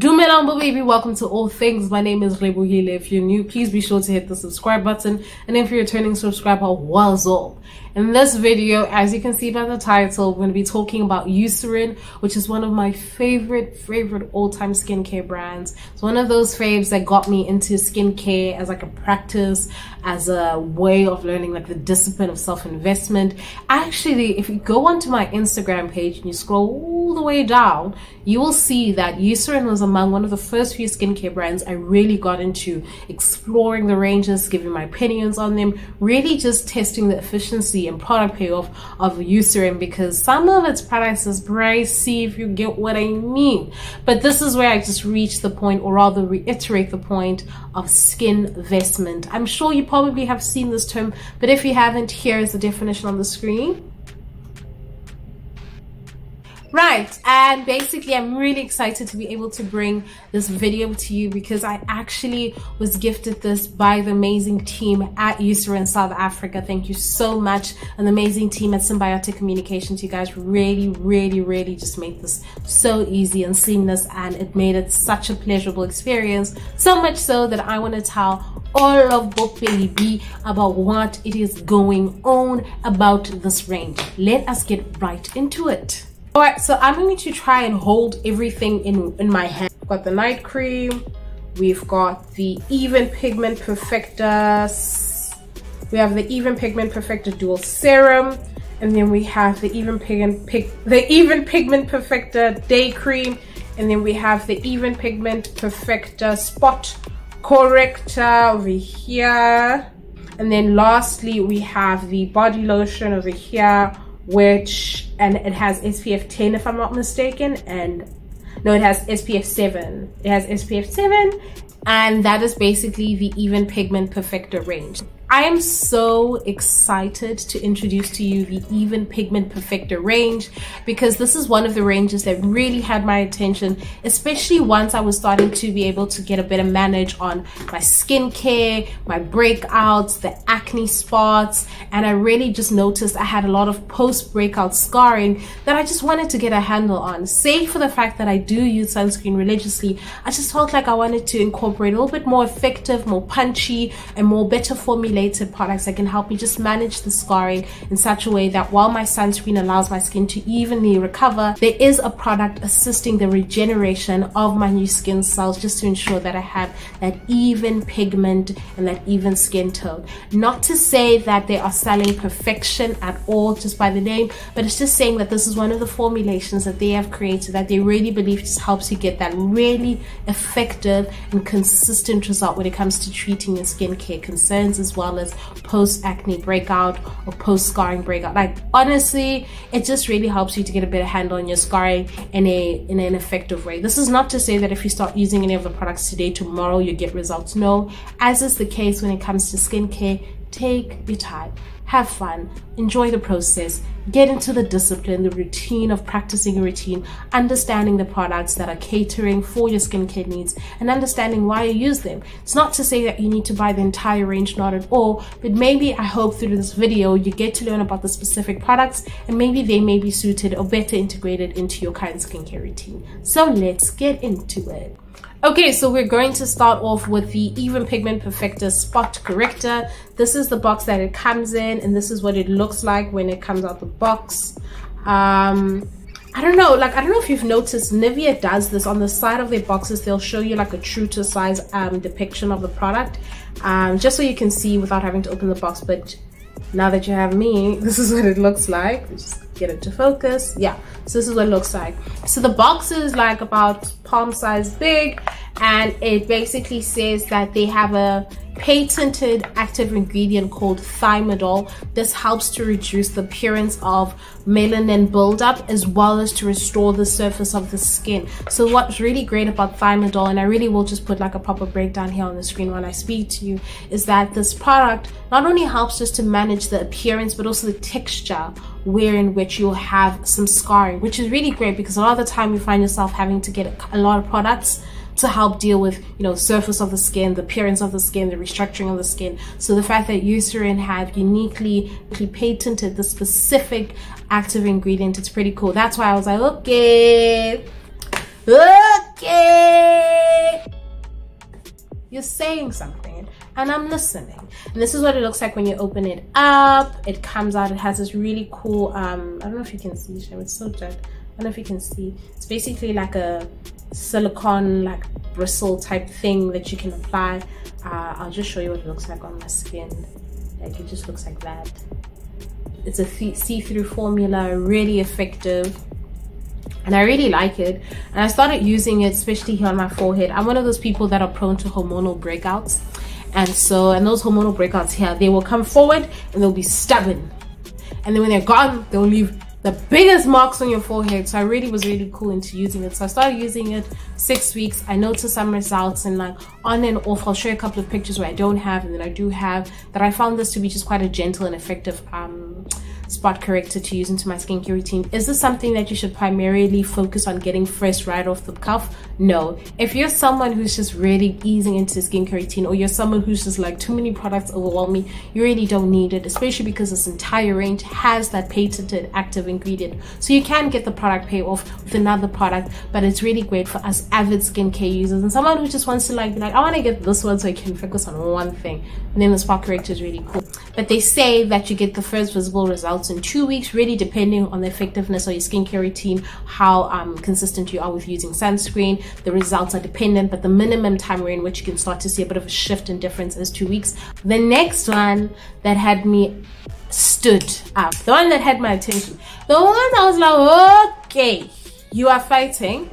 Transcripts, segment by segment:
Dumelambo baby, welcome to All Things. My name is Rebohile. If you're new, please be sure to hit the subscribe button, and if you're a returning subscriber, what's up? In this video, as you can see by the title, we're going to be talking about Eucerin, which is one of my favorite all-time skincare brands. It's one of those faves that got me into skincare as like a practice, as a way of learning like the discipline of self-investment. Actually, if you go onto my Instagram page and you scroll all the way down, you will see that Eucerin was among one of the first few skincare brands I really got into exploring the ranges, giving my opinions on them, really just testing the efficiency and product payoff of Eucerin, because some of its products is pricey, if you get what I mean. But this is where I just reached the point, or rather reiterate the point, of skin investment. I'm sure you probably have seen this term, but if you haven't, here is the definition on the screen. Right, and basically I'm really excited to be able to bring this video to you because I actually was gifted this by the amazing team at Eucerin South Africa. Thank you so much. An amazing team at Symbiotic Communications. You guys really just made this so easy and seamless, and it made it such a pleasurable experience. So much so that I want to tell all of Book Baby about what it is going on about this range. Let us get right into it. Alright, so I'm going to try and hold everything in my hand. We've got the night cream, we've got the Even Pigment Perfector, we have the Even Pigment Perfector Dual Serum, and then we have the Even Pigment Perfector Day Cream, and then we have the Even Pigment Perfector Spot Corrector over here, and then lastly we have the body lotion over here, and it has SPF 10 if I'm not mistaken, and no, it has SPF 7. It has SPF 7, and that is basically the Even Pigment Perfector range. I am so excited to introduce to you the Even Pigment Perfector range because this is one of the ranges that really had my attention, especially once I was starting to be able to get a better manage on my skincare, my breakouts, the acne spots, and I really just noticed I had a lot of post-breakout scarring that I just wanted to get a handle on. Save for the fact that I do use sunscreen religiously, I just felt like I wanted to incorporate a little bit more effective, more punchy, and more better formulated products that can help me just manage the scarring in such a way that while my sunscreen allows my skin to evenly recover, there is a product assisting the regeneration of my new skin cells, just to ensure that I have that even pigment and that even skin tone. Not to say that they are selling perfection at all just by the name, but it's just saying that this is one of the formulations that they have created that they really believe just helps you get that really effective and consistent result when it comes to treating your skincare concerns, as well as post-acne breakout or post-scarring breakout. Like, honestly, it just really helps you to get a better handle on your scarring in an effective way. This is not to say that if you start using any of the products today, tomorrow you get results. No, as is the case when it comes to skincare, take your time, have fun, enjoy the process, get into the discipline, the routine of practicing a routine, understanding the products that are catering for your skincare needs, and understanding why you use them. It's not to say that you need to buy the entire range, not at all, but maybe I hope through this video you get to learn about the specific products, and maybe they may be suited or better integrated into your current skincare routine. So let's get into it. Okay, so we're going to start off with the Even Pigment Perfector Spot Corrector. This is the box that it comes in, and this is what it looks like when it comes out the box. I don't know if you've noticed, Nivea does this on the side of their boxes. They'll show you like a true to size depiction of the product, just so you can see without having to open the box. But now that you have me, this is what it looks like. Just get it to focus. Yeah, so this is what it looks like. So the box is like about palm size big, and it basically says that they have a patented active ingredient called thymidol. This helps to reduce the appearance of melanin buildup, as well as to restore the surface of the skin. So what's really great about thymidol, and I really will just put like a proper breakdown here on the screen when I speak to you, is that this product not only helps us to manage the appearance but also the texture wherein which you'll have some scarring, which is really great because a lot of the time you find yourself having to get a lot of products to help deal with, you know, surface of the skin, the appearance of the skin, the restructuring of the skin. So the fact that Eucerin have uniquely patented the specific active ingredient, it's pretty cool. That's why I was like, okay, okay, you're saying something and I'm listening. And this is what it looks like when you open it up. It comes out, it has this really cool I don't know if you can see, it's so dead. I don't know if you can see. It's basically like a silicone like bristle type thing that you can apply. I'll just show you what it looks like on my skin. Like, it just looks like that. It's a see-through formula, really effective, and I really like it. And I started using it especially here on my forehead. I'm one of those people that are prone to hormonal breakouts, and those hormonal breakouts here, they will come forward and they'll be stubborn, and then when they're gone, they'll leave the biggest marks on your forehead. So I really was really cool into using it. So I started using it 6 weeks. I noticed some results, and like on and off, I'll show you a couple of pictures where I don't have and then I do have, that I found this to be just quite a gentle and effective spot corrector to use into my skincare routine. Is this something that you should primarily focus on getting first right off the cuff? No. If you're someone who's just really easing into the skincare routine, or you're someone who's just like, too many products overwhelm me, you really don't need it, especially because this entire range has that patented active ingredient. So you can get the product pay off with another product, but it's really great for us avid skincare users and someone who just wants to like be like, I want to get this one so I can focus on one thing. And then the spot corrector is really cool. But they say that you get the first visible results in 2 weeks, really depending on the effectiveness of your skincare routine, how consistent you are with using sunscreen. The results are dependent, but the minimum time in which you can start to see a bit of a shift in difference is 2 weeks. The next one that had me stood up, the one that had my attention, the one I was like, okay, you are fighting.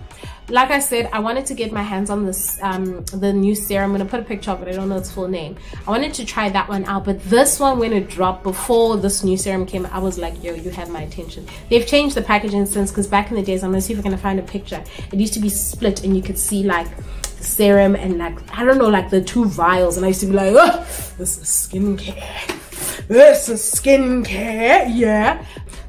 Like I said, I wanted to get my hands on this the new serum. I'm gonna put a picture of it, I don't know its full name. I wanted to try that one out, but this one, when it dropped before this new serum came, I was like, yo, you have my attention. They've changed the packaging since, because back in the days, I'm gonna see if I can find a picture, it used to be split and you could see like serum and like, I don't know, like the 2 vials, and I used to be like, oh, this is skincare, this is skincare, yeah.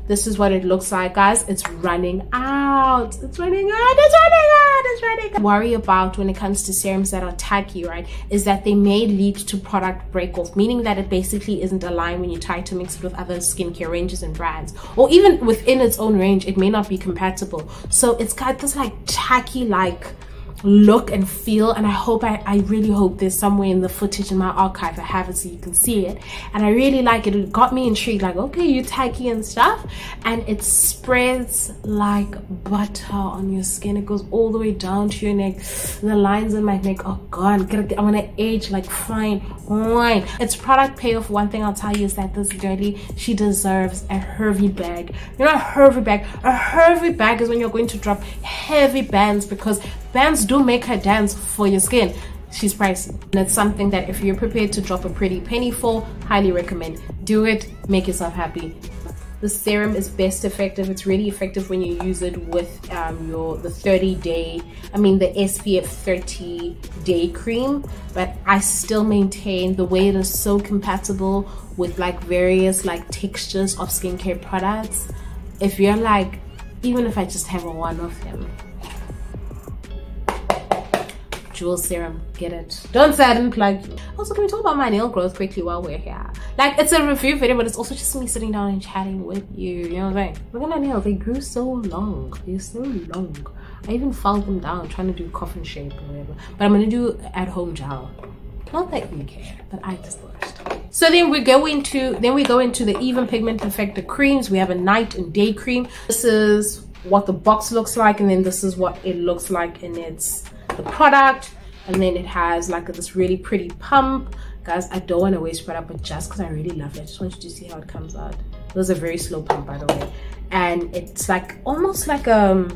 This is what it looks like, guys. It's running out. It's running out. It's running out. It's running out. Worry about when it comes to serums that are tacky, right, is that they may lead to product break off, meaning that it basically isn't aligned when you try to mix it with other skincare ranges and brands, or even within its own range, it may not be compatible. So it's got this like tacky like look and feel, and I really hope there's somewhere in the footage in my archive I have it so you can see it, and I really like it. It got me intrigued, like, okay, you tacky and stuff, and it spreads like butter on your skin. It goes all the way down to your neck. The lines in my neck are gone. I'm gonna age like fine wine. It's product payoff. One thing I'll tell you is that this girlie, she deserves a heavy bag. You know, a heavy bag. A heavy bag is when you're going to drop heavy bands, because bands do make her dance for your skin. She's pricey, and it's something that if you're prepared to drop a pretty penny for, highly recommend. Do it, make yourself happy. The serum is best effective. It's really effective when you use it with the SPF 30 day cream, but I still maintain the way it is so compatible with like various like textures of skincare products. If you're like, even if I just have one of them, Jewel serum, get it. Don't say I didn't plug you. Also, can we talk about my nail growth quickly while we're here? Like, it's a review video, but it's also just me sitting down and chatting with you. You know what I'm saying? Look at my nails, they grew so long. They're so long. I even filed them down trying to do coffin shape or whatever, but I'm gonna do at home gel. Not that you care, but I just thought. So then we go into the Even Pigment Perfector creams. We have a night and day cream. This is what the box looks like, and then this is what it looks like in its the product, and then it has like this really pretty pump. Guys, I don't want to waste product, but just because I really love it, I just want you to see how it comes out. It was a very slow pump, by the way, and it's like almost like a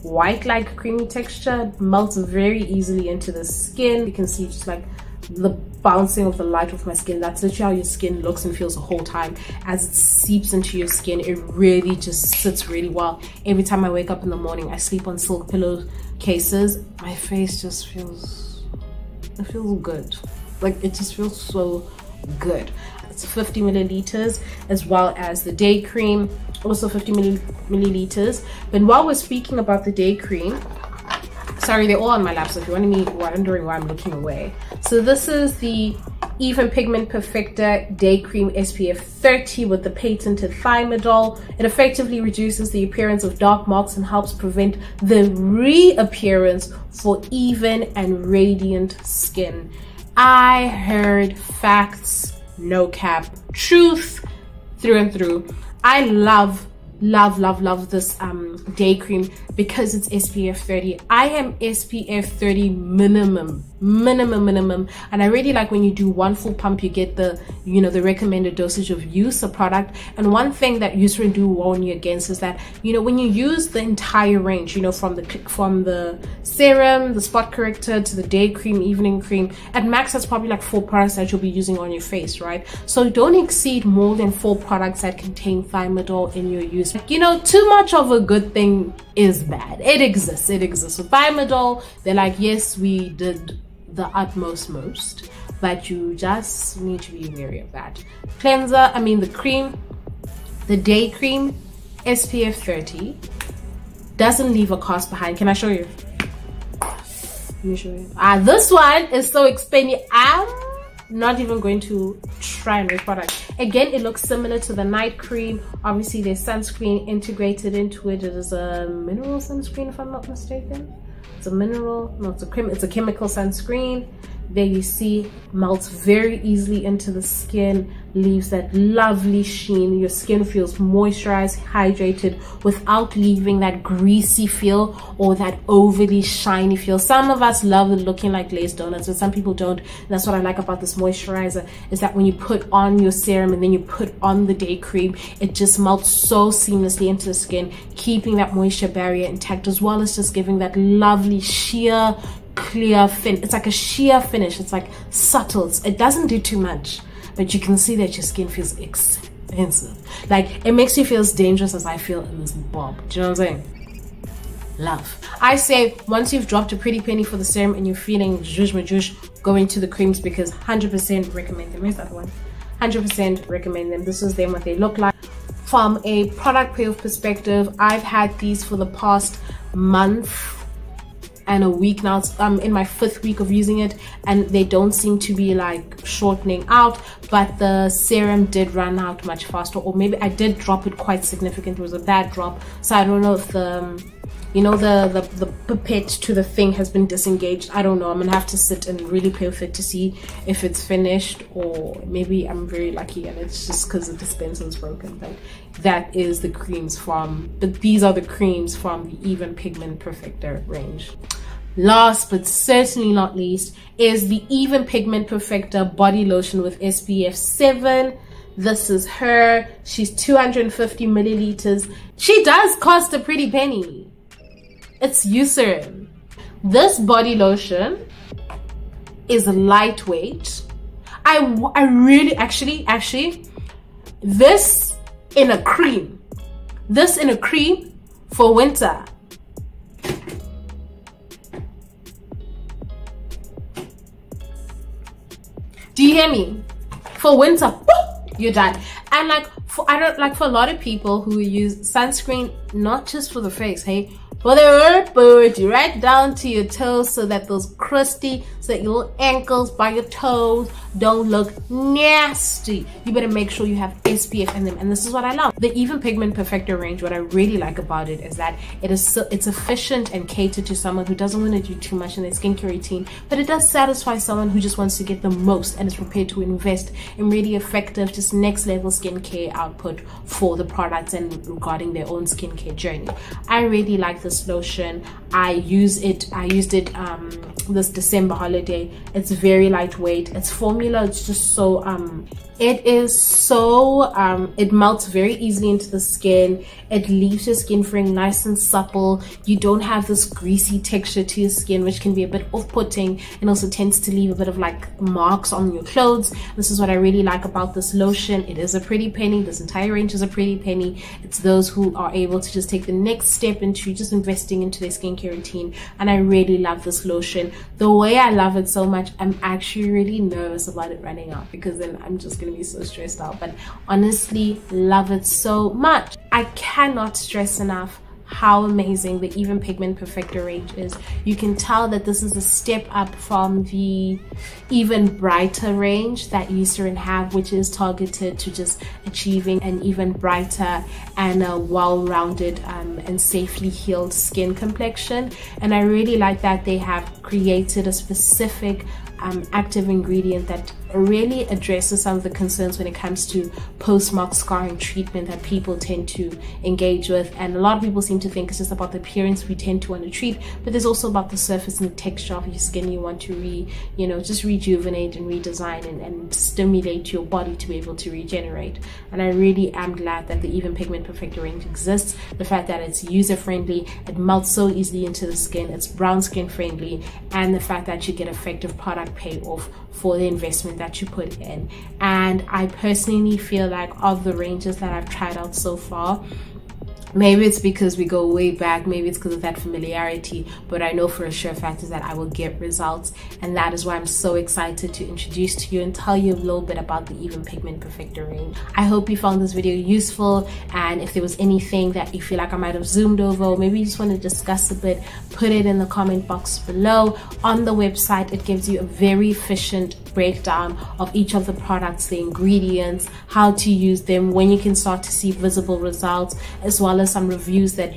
white like creamy texture. It melts very easily into the skin. You can see just like the bouncing of the light off my skin. That's literally how your skin looks and feels the whole time. As it seeps into your skin, it really just sits really well. Every time I wake up in the morning, I sleep on silk pillow cases, my face just feels, it feels good. Like, it just feels so good. It's 50 milliliters, as well as the day cream, also 50 milliliters. But while we're speaking about the day cream, sorry, they're all on my lap, so if you're wondering why I'm looking away. So this is the Even Pigment Perfector Day Cream SPF 30 with the patented Thymidol. It effectively reduces the appearance of dark marks and helps prevent the reappearance for even and radiant skin. I heard facts, no cap, truth through and through. I love this day cream because it's SPF 30. I am SPF 30 minimum, and I really like when you do one full pump, you get the, you know, the recommended dosage of use of product. And one thing that Eucerin do warn you against is that, you know, when you use the entire range, you know, from the serum, the spot corrector, to the day cream, evening cream, at max that's probably like 4 products that you'll be using on your face, right? So don't exceed more than 4 products that contain Thymidol in your use. You know, too much of a good thing is bad. It exists with Thymidol. They're like, yes, we did the utmost most, but you just need to be wary of that. Cleanser, I mean the cream, the day cream, SPF 30, doesn't leave a cast behind. Can I show you? Let me show you. This one is so expensive. I'm not even going to try and product. Again, it looks similar to the night cream. Obviously there's sunscreen integrated into it. It is a mineral sunscreen, if I'm not mistaken. It's a mineral, no, it's a chemical sunscreen. There you see, melts very easily into the skin, leaves that lovely sheen. Your skin feels moisturized, hydrated, without leaving that greasy feel or that overly shiny feel. Some of us love it looking like glazed donuts, but some people don't. And that's what I like about this moisturizer, is that when you put on your serum and then you put on the day cream, it just melts so seamlessly into the skin, keeping that moisture barrier intact, as well as just giving that lovely sheer clear fin. It's like a sheer finish. It's like subtle. It doesn't do too much, but you can see that your skin feels expensive. Like, it makes you feel as dangerous as I feel in this bob. Do you know what I'm saying? Love. I say once you've dropped a pretty penny for the serum and you're feeling zhuzh majush, go into the creams, because 100% recommend them. Where's that one? 100% recommend them. This is them, what they look like. From a product payoff perspective, I've had these for the past month and a week now. I'm in my 5th week of using it, and they don't seem to be like shortening out, but the serum did run out much faster, or maybe I did drop it quite significant. It was a bad drop, so I don't know if the, you know, the pipette to the thing has been disengaged. I don't know. I'm gonna have to sit and really play with it to see if it's finished, or maybe I'm very lucky and it's just because the dispenser is broken. But that is the creams from, but these are the creams from the Even Pigment Perfector range. Last but certainly not least is the Even Pigment Perfector body lotion with SPF 7. This is her. She's 250 milliliters. She does cost a pretty penny. It's Eucerin. This body lotion is lightweight. I really actually this in a cream for winter. Do you hear me? For winter, you're done. And like, for a lot of people who use sunscreen, not just for the face, hey, for the body, right down to your toes, so that those crusty, so that your little ankles by your toes don't look nasty. You better make sure you have SPF in them, and this is what I love. The Even Pigment Perfector range, what I really like about it is that it's efficient and catered to someone who doesn't want to do too much in their skincare routine, but it does satisfy someone who just wants to get the most and is prepared to invest in really effective, just next level skincare output for the products and regarding their own skincare journey. I really like this lotion. I used it this December holiday. It's very lightweight. Its formula, it's just so it melts very easily into the skin. It leaves your skin feeling nice and supple. You don't have this greasy texture to your skin, which can be a bit off-putting, and also tends to leave a bit of like marks on your clothes. This is what I really like about this lotion. It is a pretty penny. This entire range is a pretty penny. It's those who are able to just take the next step into just investing into their skincare routine, and I really love this lotion. The way I love it so much, I'm actually really nervous about it running out, because then I'm just gonna be so stressed out. But honestly, love it so much. I cannot stress enough how amazing the Even Pigment Perfector range is. You can tell that this is a step up from the Even Brighter range that Eucerin have, which is targeted to just achieving an even brighter and a well-rounded and safely healed skin complexion. And I really like that they have created a specific active ingredient that really addresses some of the concerns when it comes to post-mark scarring treatment that people tend to engage with. And a lot of people seem to think it's just about the appearance we tend to want to treat, but there's also about the surface and the texture of your skin you want to just rejuvenate and redesign and stimulate your body to be able to regenerate. And I really am glad that the Even Pigment Perfector range exists. The fact that it's user-friendly, it melts so easily into the skin, it's brown skin friendly, and the fact that you get effective product payoff for the investment that you put in. And I personally feel like of the ranges that I've tried out so far, maybe it's because we go way back, maybe it's because of that familiarity, but I know for a sure fact is that I will get results, and that is why I'm so excited to introduce to you and tell you a little bit about the Even Pigment Perfector range. I hope you found this video useful, and if there was anything that you feel like I might have zoomed over, or maybe you just want to discuss a bit, put it in the comment box below. On the website, it gives you a very efficient breakdown of each of the products, the ingredients, how to use them, when you can start to see visible results, as well as some reviews that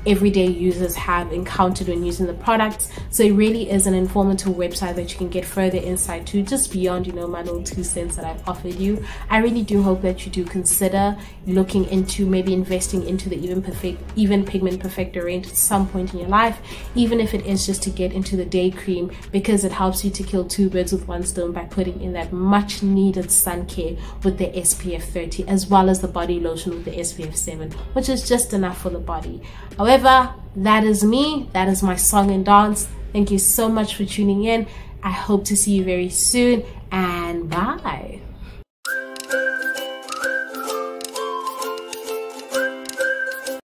everyday users have encountered when using the products. So it really is an informative website that you can get further insight to, just beyond my little 2 cents that I've offered you. I really do hope that you do consider looking into maybe investing into the Even Pigment Perfector range at some point in your life, even if it is just to get into the day cream, because it helps you to kill 2 birds with 1 stone by putting in that much needed sun care with the SPF 30, as well as the body lotion with the SPF 7, which is just enough for the body. However, that is me, that is my song and dance. Thank you so much for tuning in. I hope to see you very soon, and bye.